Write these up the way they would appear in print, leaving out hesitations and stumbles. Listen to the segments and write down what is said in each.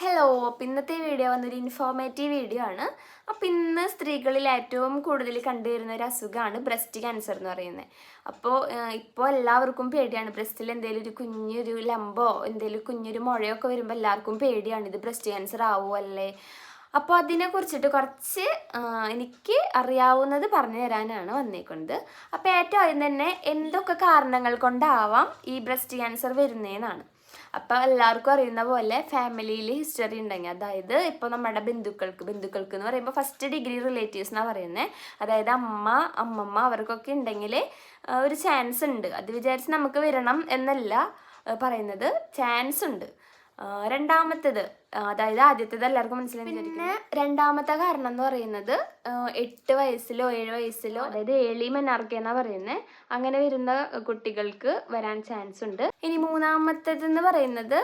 Hello, അപ്പോൾ ഇന്നത്തെ video വന്നൊരു ഇൻഫോർമേറ്റീവ് വീഡിയോ ആണ്. അപ്പോൾ ഇന്ന് സ്ത്രീകളിൽ ഏറ്റവും കൂടുതൽ കണ്ടുവരുന്ന ഒരു അസുഖമാണ് ബ്രസ്റ്റ് ക്യാൻസർ എന്ന് പറയുന്നത്. അപ്പോൾ ഇപ്പോൾ എല്ലാവർക്കും പേടിയാണ്. ബ്രസ്റ്റിൽ എന്തെങ്കിലും ഒരു കുഞ്ഞൊരു ലംബോ എന്തെങ്കിലും കുഞ്ഞൊരു മുഴയൊക്കെ വരുമ്പോൾ എല്ലാവർക്കും പേടിയാണ്, ഇത് ബ്രസ്റ്റ് ക്യാൻസർ ആവുമോ അല്ലേ. അപ്പോൾ അതിനെക്കുറിച്ചിട്ട് കുറച്ച് എനിക്ക് അറിയാവുന്നത് പറഞ്ഞു തരാനാണ് വന്നേക്കുന്നത്. അപ്പോൾ ഏറ്റവും ആദ്യം തന്നെ എന്തൊക്കെ കാരണങ്ങൾ കൊണ്ടാവാം ഈ ബ്രസ്റ്റ് ക്യാൻസർ വരുന്നതെന്നാണ്. അപ്പോൾ എല്ലാവർക്കും അറിയുന്ന പോലെ ഫാമിലിയിൽ ഹിസ്റ്ററി ഉണ്ടെങ്കിൽ, അതായത് ഇപ്പോൾ നമ്മുടെ ബന്ധുക്കൾക്ക് എന്ന് പറയുമ്പോൾ ഫസ്റ്റ് ഡിഗ്രി റിലേറ്റീവ്സ് എന്നാണ് പറയുന്നത്. അതായത് അമ്മമ്മ അവർക്കൊക്കെ ഉണ്ടെങ്കിൽ ഒരു ചാൻസ് ഉണ്ട്. അത് വിചാരിച്ച് നമുക്ക് വരണം എന്നല്ല പറയുന്നത്, ചാൻസ് ഉണ്ട്. രണ്ടാമത്തേത്, അതായത് ആദ്യത്തേത് എല്ലാവർക്കും മനസ്സിലായി. പിന്നെ രണ്ടാമത്തെ കാരണം എന്ന് പറയുന്നത് 8 വയസ്സിലോ 7 വയസ്സിലോ, അതായത് ഏർലി മെനാർക്കി എന്നാ പറയുന്നത്, അങ്ങനെ വരുന്ന കുട്ടികൾക്ക് വരാൻ ചാൻസ് ഉണ്ട്. ഇനി മൂന്നാമത്തേത് എന്ന് പറയുന്നത്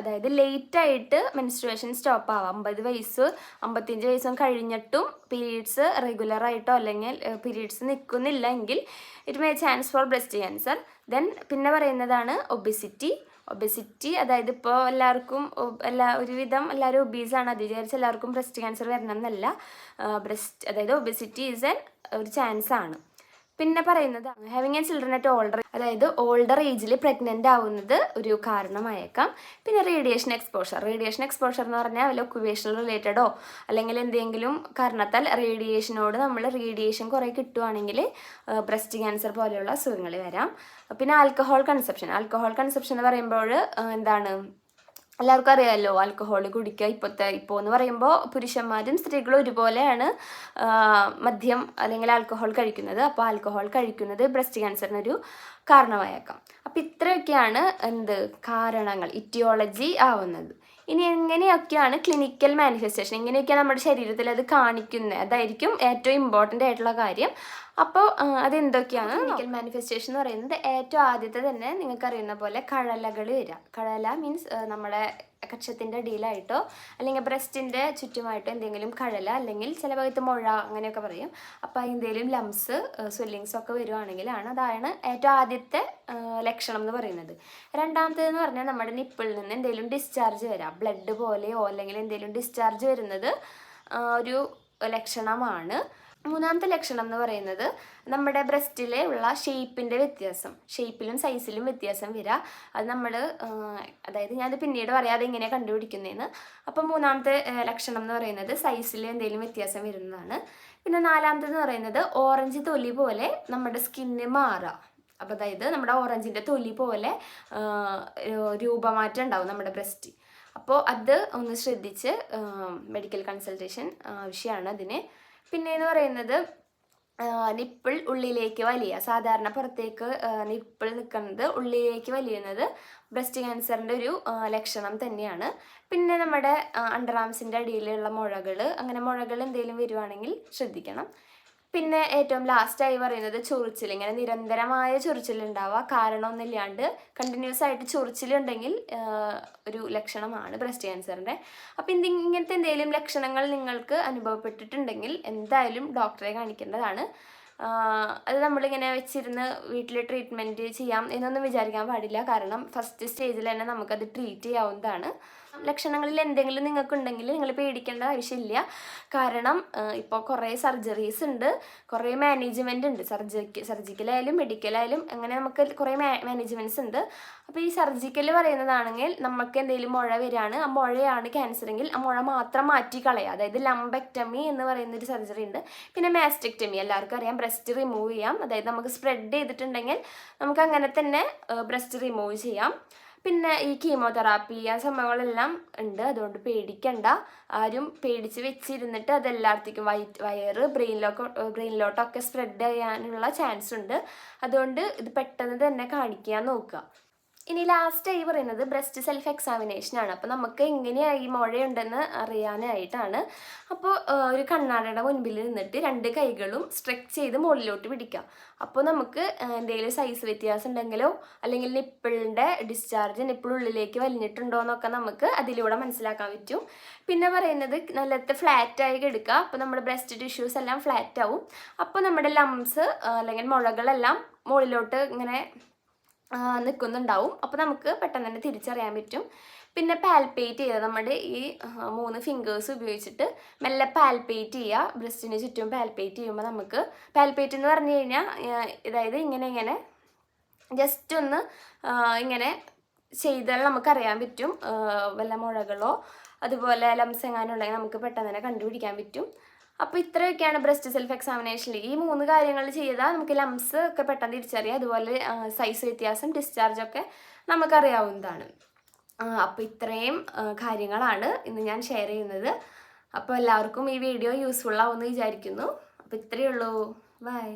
അതായത് ലേറ്റ് ആയിട്ട് മെൻസ്ട്രുവേഷൻ സ്റ്റോപ്പ് ആവാം. 50 വയസ്സ് 55 വയസ്സും കഴിഞ്ഞിട്ടും പീരീഡ്സ് റെഗുലർ ആയിട്ടോ അല്ലെങ്കിൽ പീരീഡ്സ് നിൽക്കുന്നില്ല എങ്കിൽ it may chance for breast cancer. Then പിന്നെ പറയുന്നതാണ് ഒബെസിറ്റി, അതായത് ഇപ്പോൾ എല്ലാവർക്കും ഒരുവിധം എല്ലാവരും ഒബീസാണ്. അത് വിചാരിച്ച് എല്ലാവർക്കും ബ്രസ്റ്റ് ക്യാൻസർ വരണം എന്നല്ല. അതായത് ഒബെസിറ്റി ഈസ് ഒരു ചാൻസ് ആണ്. പിന്നെ പറയുന്നത് ഹാവിങ് എ ചിൽഡ്രൻ അറ്റ് അതായത് ഓൾഡർ ഏജിൽ പ്രഗ്നൻ്റ് ആവുന്നത് ഒരു കാരണമായേക്കാം. പിന്നെ റേഡിയേഷൻ എക്സ്പോഷർ എന്ന് പറഞ്ഞാൽ വല്ല ഒക്യുപേഷണൽ റിലേറ്റഡോ അല്ലെങ്കിൽ എന്തെങ്കിലും കാരണത്താൽ റേഡിയേഷൻ കുറേ കിട്ടുവാണെങ്കിൽ ബ്രസ്റ്റ് ക്യാൻസർ പോലെയുള്ള അസുഖങ്ങൾ വരാം. പിന്നെ ആൽക്കഹോൾ കൺസപ്ഷൻ എന്ന് പറയുമ്പോൾ എന്താണ്, എല്ലാവർക്കും അറിയാമല്ലോ, ആൽക്കഹോൾ കുടിക്കുക. ഇപ്പോൾ എന്ന് പറയുമ്പോൾ പുരുഷന്മാരും സ്ത്രീകളും ഒരുപോലെയാണ് മദ്യം അല്ലെങ്കിൽ ആൽക്കഹോൾ കഴിക്കുന്നത്. അപ്പോൾ ആൽക്കഹോൾ കഴിക്കുന്നത് ബ്രസ്റ്റ് ക്യാൻസറിനൊരു കാരണമായേക്കാം. അപ്പോൾ ഇത്രയൊക്കെയാണ് കാരണങ്ങൾ, ഇറ്റിയോളജി ആവുന്നത്. ഇനി എങ്ങനെയൊക്കെയാണ് ക്ലിനിക്കൽ മാനിഫെസ്റ്റേഷൻ, എങ്ങനെയൊക്കെയാണ് നമ്മുടെ ശരീരത്തിൽ അത് കാണിക്കുന്നത്, അതായിരിക്കും ഏറ്റവും ഇമ്പോർട്ടൻ്റ് ആയിട്ടുള്ള കാര്യം. അപ്പോൾ അതെന്തൊക്കെയാണ് ക്ലിനിക്കൽ മാനിഫെസ്റ്റേഷൻ എന്ന് പറയുന്നത്? ഏറ്റവും ആദ്യത്തെ തന്നെ നിങ്ങൾക്കറിയുന്ന പോലെ കഴലകൾ വരിക. കഴല മീൻസ് നമ്മുടെ കക്ഷത്തിൻ്റെ അടിയിലായിട്ടോ അല്ലെങ്കിൽ ബ്രസ്റ്റിൻ്റെ ചുറ്റുമായിട്ടോ എന്തെങ്കിലും കഴല, അല്ലെങ്കിൽ ചില ഭാഗത്ത് മുഴ അങ്ങനെയൊക്കെ പറയും. അപ്പോൾ എന്തെങ്കിലും ലംസ് സ്വെല്ലിങ്സ് ഒക്കെ വരുവാണെങ്കിലാണ് അതാണ് ഏറ്റവും ആദ്യത്തെ ലക്ഷണം എന്ന് പറയുന്നത്. രണ്ടാമത്തേതെന്ന് പറഞ്ഞാൽ നമ്മുടെ നിപ്പിളിൽ നിന്ന് എന്തെങ്കിലും ഡിസ്ചാർജ് വരാം, ബ്ലഡ് പോലെയോ അല്ലെങ്കിൽ എന്തെങ്കിലും ഡിസ്ചാർജ് വരുന്നത് ഒരു ലക്ഷണമാണ്. മൂന്നാമത്തെ ലക്ഷണം എന്ന് പറയുന്നത് നമ്മുടെ ബ്രസ്റ്റിലെ ഉള്ള ഷേപ്പിലും സൈസിലും വ്യത്യാസം വരിക. അത് നമ്മൾ അതായത് ഞാനത് പിന്നീട് പറയാതെ എങ്ങനെയാണ് കണ്ടുപിടിക്കുന്നതെന്ന്. അപ്പം മൂന്നാമത്തെ ലക്ഷണം എന്ന് പറയുന്നത് സൈസിൽ എന്തെങ്കിലും വ്യത്യാസം വരുന്നതാണ്. പിന്നെ നാലാമത്തേന്ന് പറയുന്നത് ഓറഞ്ച് തൊലി പോലെ നമ്മുടെ സ്കിന്ന് മാറുക. അപ്പോൾ അതായത് നമ്മുടെ ഓറഞ്ചിൻ്റെ തൊലി പോലെ രൂപമാറ്റം ഉണ്ടാവും നമ്മുടെ ബ്രസ്റ്റ്. അപ്പോൾ അത് ഒന്ന് ശ്രദ്ധിച്ച് മെഡിക്കൽ കൺസൾട്ടേഷൻ ആവശ്യമാണ് അതിന്. പിന്നെ എന്ന് പറയുന്നത് നിപ്പിൾ ഉള്ളിലേക്ക് വലിയ, സാധാരണ പുറത്തേക്ക് നിപ്പിൾ നിൽക്കുന്നത് ഉള്ളിലേക്ക് വലിയുന്നത് ബ്രസ്റ്റ് ക്യാൻസറിൻ്റെ ഒരു ലക്ഷണം തന്നെയാണ്. പിന്നെ നമ്മുടെ അണ്ടർ ആംസിൻ്റെ അടിയിലുള്ള അങ്ങനെ മുഴകൾ എന്തെങ്കിലും വരുവാണെങ്കിൽ ശ്രദ്ധിക്കണം. പിന്നെ ഏറ്റവും ലാസ്റ്റായി പറയുന്നത് ചൊറിച്ചിൽ, ഇങ്ങനെ നിരന്തരമായ ചൊറിച്ചിലുണ്ടാവുക, കാരണമൊന്നുമില്ലാണ്ട് കണ്ടിന്യൂസ് ആയിട്ട് ചൊറിച്ചിലുണ്ടെങ്കിൽ ഒരു ലക്ഷണമാണ് ബ്രസ്റ്റ് ക്യാൻസറിൻ്റെ. അപ്പോൾ ഇങ്ങനത്തെ എന്തെങ്കിലും ലക്ഷണങ്ങൾ നിങ്ങൾക്ക് അനുഭവപ്പെട്ടിട്ടുണ്ടെങ്കിൽ എന്തായാലും ഡോക്ടറെ കാണിക്കേണ്ടതാണ്. അത് നമ്മളിങ്ങനെ വെച്ചിരുന്ന് വീട്ടിൽ ട്രീറ്റ്മെൻറ്റ് ചെയ്യാം എന്നൊന്നും വിചാരിക്കാൻ പാടില്ല. കാരണം ഫസ്റ്റ് സ്റ്റേജിൽ തന്നെ നമുക്കത് ട്രീറ്റ് ചെയ്യാവുന്നതാണ്. ലക്ഷണങ്ങളിൽ എന്തെങ്കിലും നിങ്ങൾക്കുണ്ടെങ്കിൽ നിങ്ങൾ പേടിക്കേണ്ട ആവശ്യമില്ല. കാരണം ഇപ്പോൾ കുറേ സർജറീസ് ഉണ്ട്, കുറേ മാനേജ്മെൻ്റ് ഉണ്ട്. സർജിക്കലായാലും മെഡിക്കലായാലും അങ്ങനെ നമുക്ക് കുറേ മാനേജ്മെൻറ്റ്സ് ഉണ്ട്. അപ്പോൾ ഈ സർജിക്കൽ പറയുന്നതാണെങ്കിൽ നമുക്ക് എന്തെങ്കിലും മുഴ വരികയാണ്, ആ മുഴയാണ് ക്യാൻസറെങ്കിൽ ആ മുഴ മാത്രം മാറ്റി കളയുക. അതായത് ലംബെക്ടമി എന്ന് പറയുന്നൊരു സർജറി ഉണ്ട്. പിന്നെ മാസ്റ്റെക്ടമി, എല്ലാവർക്കും അറിയാം, ബ്രസ്റ്റ് റിമൂവ് ചെയ്യാം. അതായത് നമുക്ക് സ്പ്രെഡ് ചെയ്തിട്ടുണ്ടെങ്കിൽ നമുക്ക് അങ്ങനെ തന്നെ ബ്രസ്റ്റ് റിമൂവ് ചെയ്യാം. പിന്നെ ഈ കീമോതെറാപ്പി ആ സംഭവങ്ങളെല്ലാം ഉണ്ട്. അതുകൊണ്ട് പേടിക്കണ്ട, ആരും പേടിച്ച് വെച്ചിരുന്നിട്ട് അതെല്ലായിടത്തേക്കും വയറ് ബ്രെയിനിലോട്ടൊക്കെ സ്പ്രെഡ് ചെയ്യാനുള്ള ചാൻസ് ഉണ്ട്. അതുകൊണ്ട് ഇത് പെട്ടെന്ന് തന്നെ കാണിക്കാൻ നോക്കുക. ഇനി ലാസ്റ്റായി പറയുന്നത് ബ്രസ്റ്റ് സെൽഫ് എക്സാമിനേഷനാണ്. അപ്പോൾ നമുക്ക് എങ്ങനെയാണ് ഈ മുഴയുണ്ടെന്ന് അറിയാനായിട്ടാണ്. അപ്പോൾ ഒരു കണ്ണാടിയുടെ മുൻപിൽ നിന്നിട്ട് 2 കൈകളും സ്ട്രെച്ച് ചെയ്ത് മുകളിലോട്ട് പിടിക്കുക. അപ്പോൾ നമുക്ക് എന്തെങ്കിലും സൈസ് വ്യത്യാസം ഉണ്ടെങ്കിലോ അല്ലെങ്കിൽ നിപ്പിളുള്ളിലേക്ക് വലിഞ്ഞിട്ടുണ്ടോ എന്നൊക്കെ നമുക്ക് അതിലൂടെ മനസ്സിലാക്കാൻ പറ്റും. പിന്നെ പറയുന്നത് നല്ലത് ഫ്ലാറ്റായി എടുക്കുക. അപ്പോൾ നമ്മുടെ ബ്രസ്റ്റ് ടിഷ്യൂസ് എല്ലാം ഫ്ലാറ്റ് ആവും. അപ്പോൾ നമ്മുടെ ലംസ് അല്ലെങ്കിൽ മുഴകളെല്ലാം മുകളിലോട്ട് ഇങ്ങനെ നിൽക്കുന്നുണ്ടാവും. അപ്പോൾ നമുക്ക് പെട്ടെന്ന് തന്നെ തിരിച്ചറിയാൻ പറ്റും. പിന്നെ പാൽപ്പേറ്റ് ചെയ്യുക, നമ്മുടെ ഈ 3 ഫിംഗേഴ്സ് ഉപയോഗിച്ചിട്ട് മെല്ലെ പാൽപ്പേറ്റ് ചെയ്യുക. ബ്രസ്റ്റിന് ചുറ്റും പാൽപ്പേറ്റ് ചെയ്യുമ്പോൾ നമുക്ക്, പാൽപ്പേറ്റ് എന്ന് പറഞ്ഞു കഴിഞ്ഞാൽ അതായത് ഇങ്ങനെ ജസ്റ്റ് ഒന്ന് ഇങ്ങനെ ചെയ്താൽ നമുക്കറിയാൻ പറ്റും വല്ല മുഴകളോ അതുപോലെ ലംസ് എങ്ങാനും ഉണ്ടെങ്കിൽ നമുക്ക് പെട്ടെന്ന് തന്നെ കണ്ടുപിടിക്കാൻ പറ്റും. അപ്പോൾ ഇത്രയൊക്കെയാണ് ബ്രസ്റ്റ് സെൽഫ് എക്സാമിനേഷനിൽ ഈ 3 കാര്യങ്ങൾ ചെയ്താൽ നമുക്ക് ലംസ് ഒക്കെ പെട്ടെന്ന് തിരിച്ചറിയാം. അതുപോലെ സൈസ് വ്യത്യാസം, ഡിസ്ചാർജ് ഒക്കെ നമുക്കറിയാവുന്നതാണ്. അപ്പോൾ ഇത്രയും കാര്യങ്ങളാണ് ഇന്ന് ഞാൻ ഷെയർ ചെയ്യുന്നത്. അപ്പോൾ എല്ലാവർക്കും ഈ വീഡിയോ യൂസ്ഫുൾ ആവുമെന്ന് വിചാരിക്കുന്നു. അപ്പോൾ ഇത്രയേ ഉള്ളൂ. ബൈ.